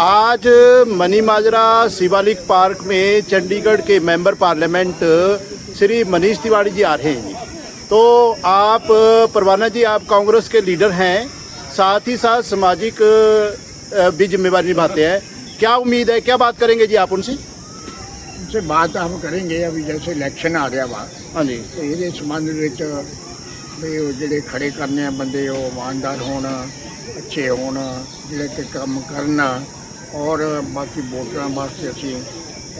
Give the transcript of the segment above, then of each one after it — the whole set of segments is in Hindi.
आज मनी माजरा शिवालिक पार्क में चंडीगढ़ के मेंबर पार्लियामेंट श्री मनीष तिवारी जी आ रहे हैं। तो आप परवाना जी, आप कांग्रेस के लीडर हैं, साथ ही साथ सामाजिक भी जिम्मेवारी निभाते हैं। क्या उम्मीद है, क्या बात करेंगे जी आप उनसे? उनसे बात हम करेंगे। अभी जैसे इलेक्शन आ रहा वा, हाँ जी, तो ये संबंध ਵਿੱਚ ਵੀ ਉਹ ਜਿਹੜੇ ਖੜੇ ਕਰਨੇ ਆ ਬੰਦੇ ਉਹ ਇਮਾਨਦਾਰ ਹੋਣ, ਅੱਛੇ ਹੋਣ, ਜਿਹੜੇ ਕਿ ਕੰਮ ਕਰਨ। ਔਰ ਬਾਕੀ ਵੋਟਰਾਂ ਵਾਸਤੇ ਅਸੀਂ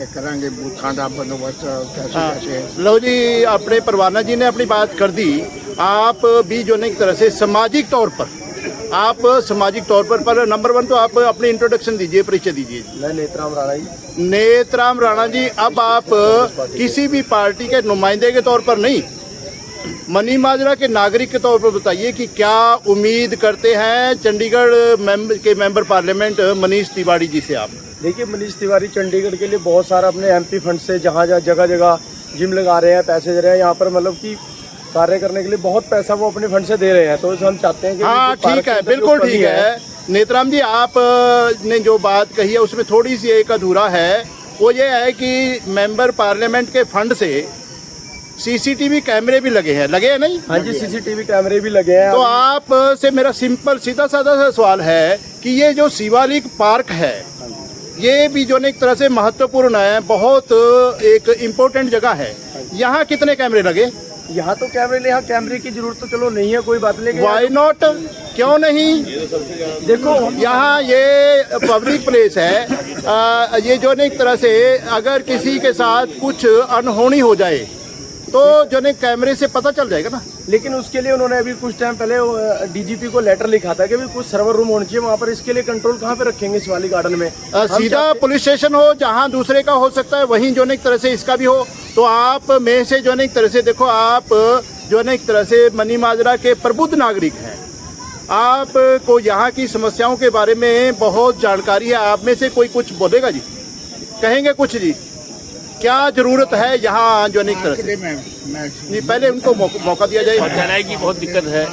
ਇਹ ਕਰਾਂਗੇ ਬੂਥਾਂ ਦਾ ਬੰਦੋਬਸਤ कैसे कैसे। लो जी, अपने परवाना जी ने अपनी बात कर दी। आप भी जो एक तरह से सामाजिक तौर पर, आप सामाजिक तौर पर नंबर 1 तो आप अपनी इंट्रोडक्शन दीजिए, परिचय दीजिए। मैं नेतराम राणा जी। नेतराम राणा जी, अब आप किसी भी पार्टी के नुमाइंदे के तौर पर नहीं, मनी माजरा के नागरिक के तौर पर बताइए कि क्या उम्मीद करते हैं चंडीगढ़ के मेंबर पार्लियामेंट मनीष तिवारी जी से आप? देखिए, मनीष तिवारी चंडीगढ़ के लिए बहुत सारा अपने एमपी फंड से जहाँ जगह जगह जिम लगा रहे हैं, पैसे दे रहे हैं, यहाँ पर मतलब कि कार्य करने के लिए बहुत पैसा वो अपने फंड से दे रहे हैं। तो हम चाहते हैं कि हाँ, ठीक है, बिल्कुल ठीक है। नेतराम जी, आप ने जो बात कही है उसमें थोड़ी सी एक अधूरा है। वो ये है कि मेंबर पार्लियामेंट के फंड से सीसीटीवी कैमरे भी लगे हैं नहीं? हाँ जी, सीसीटीवी कैमरे भी लगे हैं। तो आप से मेरा सिंपल सीधा साधा सा सवाल है कि ये जो शिवालिक पार्क है, ये भी जो एक तरह से महत्वपूर्ण है, बहुत एक इम्पोर्टेंट जगह है। यहाँ कितने कैमरे लगे? यहाँ तो यहाँ कैमरे की जरूरत तो चलो नहीं है, कोई बात नहीं। वाई नॉट, क्यों नहीं? देखो, यहाँ ये पब्लिक प्लेस है। ये जो एक तरह से अगर किसी के साथ कुछ अनहोनी हो जाए तो जो ने कैमरे से पता चल जाएगा ना। लेकिन उसके लिए उन्होंने अभी कुछ टाइम पहले डीजीपी को लेटर लिखा था कि भी कुछ सर्वर रूम होना चाहिए वहाँ पर। इसके लिए कंट्रोल कहाँ पे रखेंगे शिवालिक गार्डन में? सीधा पुलिस स्टेशन हो, जहाँ दूसरे का हो सकता है वहीं जो एक तरह से इसका भी हो। तो आप में से जो एक तरह से देखो, आप जो एक तरह से मनी माजरा के प्रबुद्ध नागरिक हैं, आपको यहाँ की समस्याओं के बारे में बहुत जानकारी है। आप में से कोई कुछ बोलेगा जी, कहेंगे कुछ जी, क्या जरूरत है यहाँ जो एक तरह से? नहीं, पहले उनको मौका दिया जाए। शौचालय की बहुत दिक्कत है।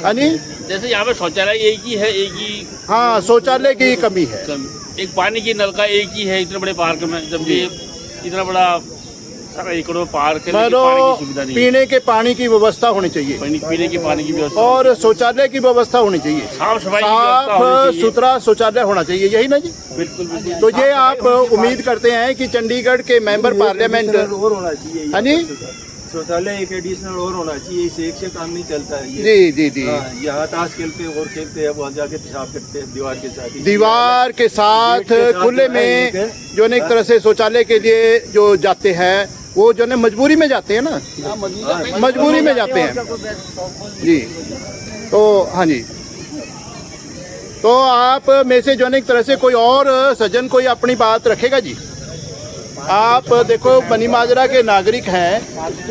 जैसे यहाँ पे शौचालय एक ही है, एक ही। हाँ, शौचालय की कमी है। एक पानी की नलका एक ही है इतने बड़े पार्क में, जबकि इतना बड़ा सारा एकड़ों पार्क है, पीने के पानी की व्यवस्था होनी चाहिए, पीने के पानी की व्यवस्था और शौचालय की व्यवस्था होनी चाहिए, साफ सफाई, साफ सुथरा शौचालय होना चाहिए, यही ना जी? बिल्कुल बिल्कुल। तो ये आप उम्मीद करते हैं कि चंडीगढ़ के मेंबर पार्लियामेंट और होना चाहिए। हाँ जी, शौचालय एक एडिशनल और होना चाहिए, इसे एक से काम नहीं चलता है। जी जी जी। यहाँ ताश खेलते हैं और खेलते हैं, वहाँ जाके पेशाब करते हैं दीवार के साथ खुले में जो एक तरह से शौचालय के लिए जो जाते हैं, वो जो मजबूरी में जाते हैं ना, मजबूरी में जाते हैं जी। तो हाँ जी, तो आप में से जो एक तरह से कोई और सज्जन कोई अपनी बात रखेगा जी? आप देखो, मनी माजरा के नागरिक हैं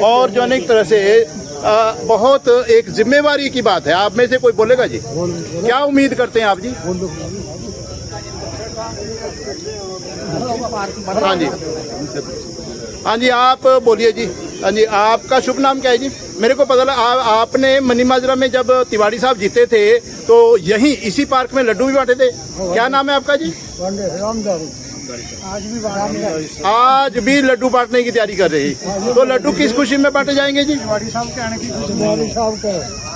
और जो एक तरह से बहुत एक जिम्मेवारी की बात है। आप में से कोई बोलेगा जी? क्या उम्मीद करते हैं आप जी? हाँ जी, हाँ जी, आप बोलिए जी। हाँ जी, आपका शुभ नाम क्या है जी? मेरे को पता लगा आपने मनी माजरा में जब तिवारी साहब जीते थे तो यहीं इसी पार्क में लड्डू भी बांटे थे। क्या नाम है आपका जी? आज भी लड्डू बांटने की तैयारी कर रही। तो लड्डू किस खुशी में बांटे जाएंगे जी?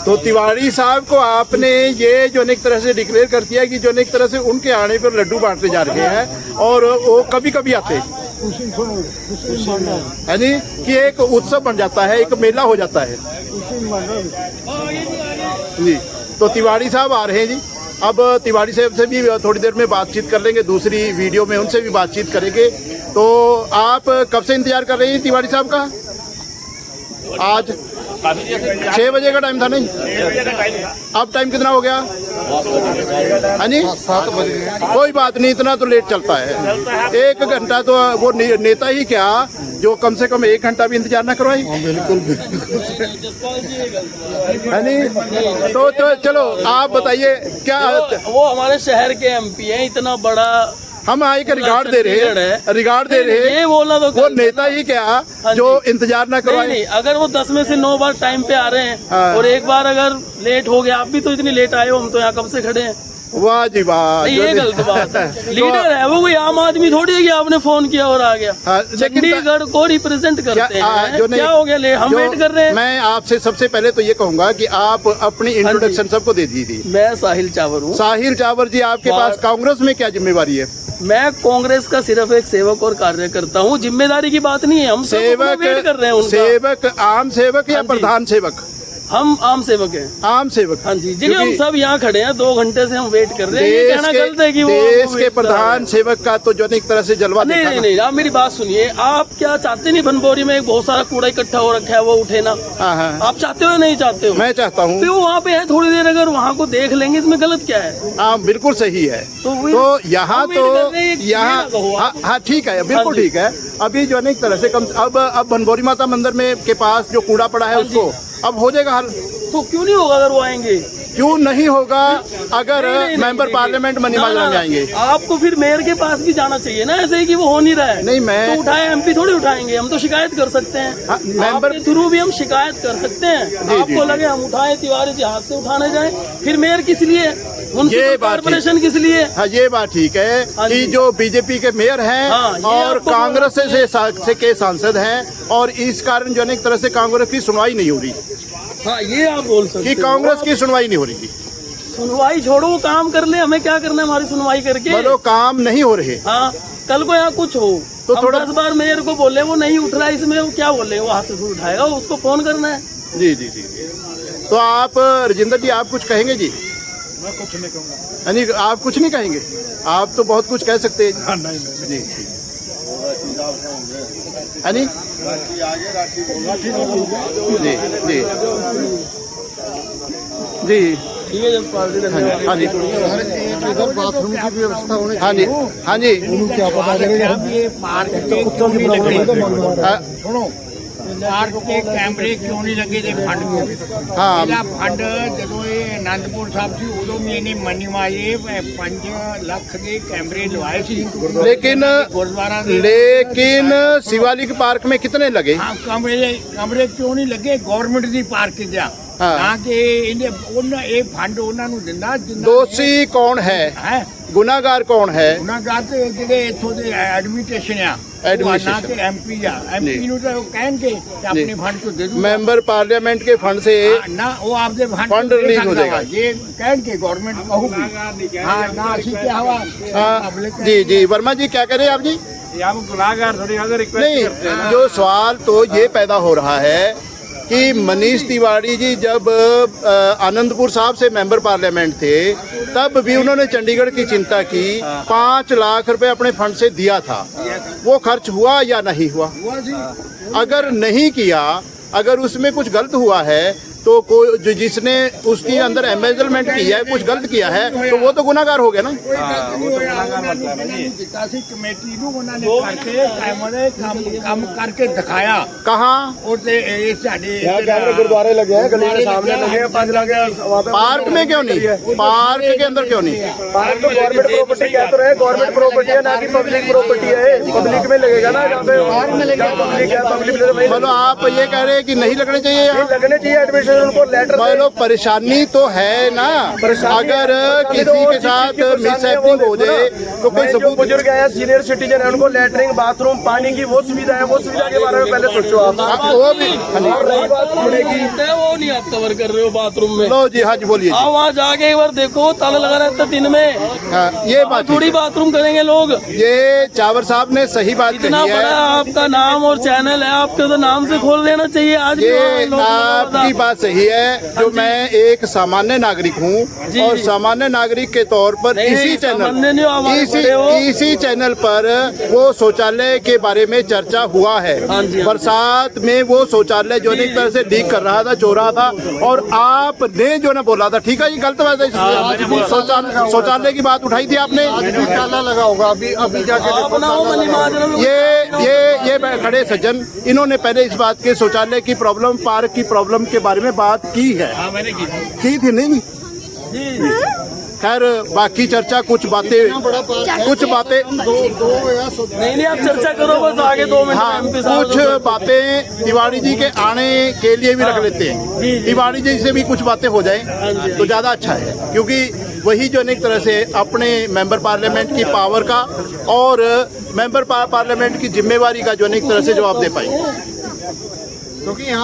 तो तिवारी साहब को आपने ये जो एक तरह से डिक्लेयर कर दिया कि जो एक तरह से उनके आने पर लड्डू बांटते जा रहे हैं, और वो कभी कभी आते हैं है नहीं कि एक उत्सव बन जाता है, एक मेला हो जाता है जी। तो तिवारी साहब आ रहे हैं जी। अब तिवारी साहब से भी थोड़ी देर में बातचीत कर लेंगे, दूसरी वीडियो में उनसे भी बातचीत करेंगे। तो आप कब से इंतजार कर रहे हैं तिवारी साहब का? आज 6 बजे का टाइम था नहीं? अब टाइम कितना हो गया? हाँ जी, 7 बजे। कोई बात नहीं, इतना तो लेट चलता है। 1 घंटा तो वो नेता ही क्या, जो कम से कम 1 घंटा भी इंतजार ना करवाई। बिल्कुल है नहीं? तो चलो आप बताइए क्या। वो हमारे शहर के एमपी हैं, इतना बड़ा हम आए के रिगार्ड दे रहे हैं, रिगार्ड दे रहे हैं। ये बोलना तो वो नेता ही क्या जो इंतजार ना नहीं करवाए। नहीं, अगर वो 10 में से 9 बार टाइम पे आ रहे हैं हाँ। और एक बार अगर लेट हो गया, आप भी तो इतनी लेट आए हो, हम तो यहाँ कब से खड़े हैं। वाह जी वाह, नहीं, जो ये नहीं- गलत बात है। लीडर है वो, कोई आम आदमी थोड़ी है कि आपने फोन किया और आ गया। हाँ, लेकिन चंडीगढ़ को रिप्रेजेंट करते हैं, जो नहीं- क्या हो गया, हम जो- वेट कर रहे हैं। मैं आपसे सबसे पहले तो ये कहूंगा कि आप अपनी इंट्रोडक्शन सबको दे दी थी। मैं साहिल चावर हूँ। साहिल चावर जी, आपके पास कांग्रेस में क्या जिम्मेवारी है? मैं कांग्रेस का सिर्फ एक सेवक और कार्यकर्ता हूँ, जिम्मेदारी की बात नहीं है। हम सब अपना वेट कर रहे हैं उनका। सेवक, आम सेवक या हाँ जी। प्रधान सेवक? हम आम सेवक हैं। आम सेवक। हाँ जी, जी, हम क्योंकि सब यहाँ खड़े हैं, 2 घंटे से हम वेट कर रहे हैं। ये कहना गलत है कि वो देश वो के वेट कर रहे प्रधान हैं। सेवक का तो जो एक तरह से जलवा नहीं देखा नहीं ना। नहीं, आप मेरी बात सुनिए। आप क्या चाहते नहीं बनबोरी में एक बहुत सारा कूड़ा इकट्ठा हो रखा है, वो उठे ना? हाँ हाँ, आप चाहते हो या नहीं चाहते हो? मैं चाहता हूँ। फिर वो वहाँ पे है, थोड़ी देर अगर वहाँ को देख लेंगे, इसमें गलत क्या है? हाँ बिल्कुल सही है। तो यहाँ हम तो वेट कर रहे हैं, यहाँ ये ना कहो आप। हाँ ठीक है, बिल्कुल हाँ जी। ठीक है। अभी जो है ना एक तरह से कम अब बनबोरी माता मंदिर में के पास जो कूड़ा पड़ा है हाँ जी। उसको अब हो जाएगा हल। तो क्यों नहीं होगा अगर वो आएंगे? क्यों नहीं होगा अगर नहीं, मेंबर नहीं, पार्लियामेंट मनी ना, माजरा ना, में आएंगे? आपको फिर मेयर के पास भी जाना चाहिए ना, ऐसे ही कि वो हो नहीं रहा है। नहीं, मैं- तो उठाए, एमपी थोड़ी उठाएंगे, हम तो शिकायत कर सकते हैं। हाँ, मेंबर- आपके थ्रू भी हम शिकायत कर सकते हैं। आपको लगे हम उठाए, तिवारी जी हाथ से उठाने जाए, फिर मेयर किस लिए, म्युनिसिपल बात ठीक। कॉर्पोरेशन किस लिए? हाँ ये बात ठीक है हाँ कि जी। जो बीजेपी के मेयर हैं हाँ, ये और आपको कांग्रेस से के सांसद हैं, और इस कारण जो है ना एक तरह से कांग्रेस की सुनवाई नहीं हो रही, हाँ, ये आप बोल सकते कि हो। कांग्रेस की सुनवाई नहीं हो रही थी। सुनवाई छोड़ो, वो काम कर ले, हमें क्या करना है हमारी सुनवाई करके? बोलो काम नहीं हो रहे। हाँ, कल को यहाँ कुछ हो तो तो थोड़ा- 10 बार मेयर को बोले वो नहीं उठ रहा है, इसमें वो क्या बोले, वो हाथ से उठाएगा, उसको फोन करना है। जी जी जी। तो आप राजेंद्र जी, आप कुछ कहेंगे जी? मैं कुछ नहीं कहूँगा। यानी आप कुछ नहीं कहेंगे? आप तो बहुत कुछ कह सकते हैं हाँ, नहीं नहीं जी। यानी जी जी जी ठीक है जसपाल जी, धन्यवाद। हाँ जी बाथरूम की व्यवस्था होने हाँ जी हाँ जी क्या पता चलेगा? ये पार्क के क्यों नहीं लगे? हाँ, सुनो, पार्क के कैमरे क्यों नहीं लगे थे फंड को? हाँ। ਪਹਿਲਾ ਫੰਡ ਜਦੋਂ ਇਹ ਅਨੰਦਪੁਰ ਸਾਹਿਬ ਸੀ ਉਦੋਂ ਵੀ ਇਹਨੇ ਮਨੀਮਾਏ 5 ਲੱਖ ਦੇ ਕੈਮਰੇ ਲਵਾਏ ਸੀ लेकिन ਗੁਰਦੁਆਰਾ ਦੇ। लेकिन शिवालिक पार्क में कितने लगे? ਹਾਂ, ਕਮਰੇ ਕਿਉਂ ਨਹੀਂ ਲੱਗੇ? ਗਵਰਨਮੈਂਟ ਦੀ ਪਾਰਕ ਜਾਂ ਹਾਂ। ਨਾ ਕਿ ਇਹਨੇ ਉਹਨਾਂ ਇਹ ਫੰਡ ਉਹਨਾਂ ਨੂੰ ਦਿੰਦਾ ਜਿੰਨਾ दोषी कौन है? ਹੈ गुनाहगार कौन है? ਉਹਨਾਂ ਦਾ ਤੇ ਜਿਹੜੇ ਇੱਥੋਂ ਦੇ ਐਡਮਿਨਿਸਟ੍ਰੇਸ਼ਨ ਆ Administration। ਨਾ ਕਿ ਐਮਪੀ ਆ ਐਮਪੀ ਨੂੰ ਤਾਂ ਉਹ ਕਹਿਣਗੇ ਕਿ ਆਪਣੇ ਫੰਡ ਤੋਂ ਦੇ ਦੂਗਾ मेंबर पार्लियामेंट के फंड से ਨਾ ਉਹ ਆਪਦੇ Fund release ਹੋ ਜਾਏਗਾ। ਜੇ ਕਹਿਣਗੇ ਗਵਰਨਮੈਂਟ ਕਹੂਗੀ ਹਾਂ ਨਾ ਅਸੀਂ ਕਿਹਾ ਵਾ हाँ, जी जी वर्मा जी क्या कह रहे हैं आप जी? हम गुनाहगार थोड़ी अगर नहीं, जो सवाल तो ये पैदा हो रहा है कि मनीष तिवारी जी जब आनंदपुर साहब से मेंबर पार्लियामेंट थे तब भी उन्होंने चंडीगढ़ की चिंता की, 5 लाख रुपए अपने फंड से दिया था। वो खर्च हुआ या नहीं हुआ? अगर नहीं किया, अगर उसमें कुछ गलत हुआ है तो कोई जो जिसने उसकी अंदर एम्बेजलमेंट किया है, कुछ गलत किया है, तो वो तो गुनाहगार हो गया ना। ਦਿੱਤਾ ਸੀ ਕਮੇਟੀ ਨੂੰ ਉਹਨਾਂ ਨੇ ਕਰਕੇ ਕੈਮਰੇ ਕੰਮ ਕਰਕੇ ਦਿਖਾਇਆ कहाँ? ਉਹ ਤੇ ਇਹ ਸਾਡੇ यहाँ कैमरे गुरुद्वारे लगे हैं, गली के सामने लगे हैं, 5 लाख वहाँ पे। पार्क में क्यों नहीं? पार्क के अंदर क्यों नहीं? पार्क तो गवर्नमेंट प्रॉपर्टी कह तो रहे, गवर्नमेंट प्रॉपर्टी है ना कि पब्लिक प्रॉपर्टी है। पब्लिक में लगेगा ना, जहाँ पे पब्लिक है, पब्लिक में वही बोलो आप ये कह रहे हैं कि नहीं लगने चाहिए यहाँ? लगने चाहिए। एडमिशन उनको लेटर दे। बोलो परेशानी तो है ना, अगर किसी के साथ मिसहैपनिंग हो जाए तो कोई जो सबूत। बुजुर्ग है, सीनियर सिटीजन है, उनको लेटरिंग, बाथरूम, पानी की वो सुविधा है, वो सुविधा के बारे में पहले सोचो आप। वो भी और रही बात कूड़े की, वो नहीं आप कवर कर रहे हो बाथरूम में। लो जी, हाँ जी बोलिए जी। आप वहाँ जाके एक बार देखो, ताला लगा रहता दिन में, हाँ, ये बात थोड़ी ठीक बाथरूम करेंगे लोग। है। ये चावर साहब ने सही बात इतना कही बड़ा है। आपका नाम और चैनल है, आपके तो नाम से खोल देना चाहिए आज भी। ये लोग- आपकी बात सही है। जो मैं एक सामान्य नागरिक हूँ जी, और जी। सामान्य नागरिक के तौर पर नहीं, इसी सामान्य नहीं हो, हमारे बड़े हो। इसी चैनल पर वो शौचालय के बारे में चर्चा हुआ है। हाँ जी, हाँ जी। बरसात में वो शौचालय जो एक तरह से लीक कर रहा था, चो रहा था, और आपने जो ना बोला था, ठीक है ये गलत बात है। शौचालय की बात उठाई थी आपने। ताला लगा होगा अभी जाके आप ना हो मनी महाजन में- ये खड़े सज्जन, इन्होंने पहले इस बात के शौचालय की प्रॉब्लम, पार्क की प्रॉब्लम के बारे में बात की है। हाँ, मैंने की की थी नहीं? खैर बाकी चर्चा कुछ बातें नहीं आप चर्चा करो बस आगे 2 मिनट हाँ, कुछ बातें तिवारी जी के आने के लिए भी रख लेते हैं। तिवारी जी से भी कुछ बातें हो जाए तो ज़्यादा अच्छा है, क्योंकि वही जो एक तरह से अपने मेंबर पार्लियामेंट की पावर का और मेंबर पार्लियामेंट की जिम्मेवारी का जो एक तरह से जवाब दे पाएंगे, क्योंकि यहाँ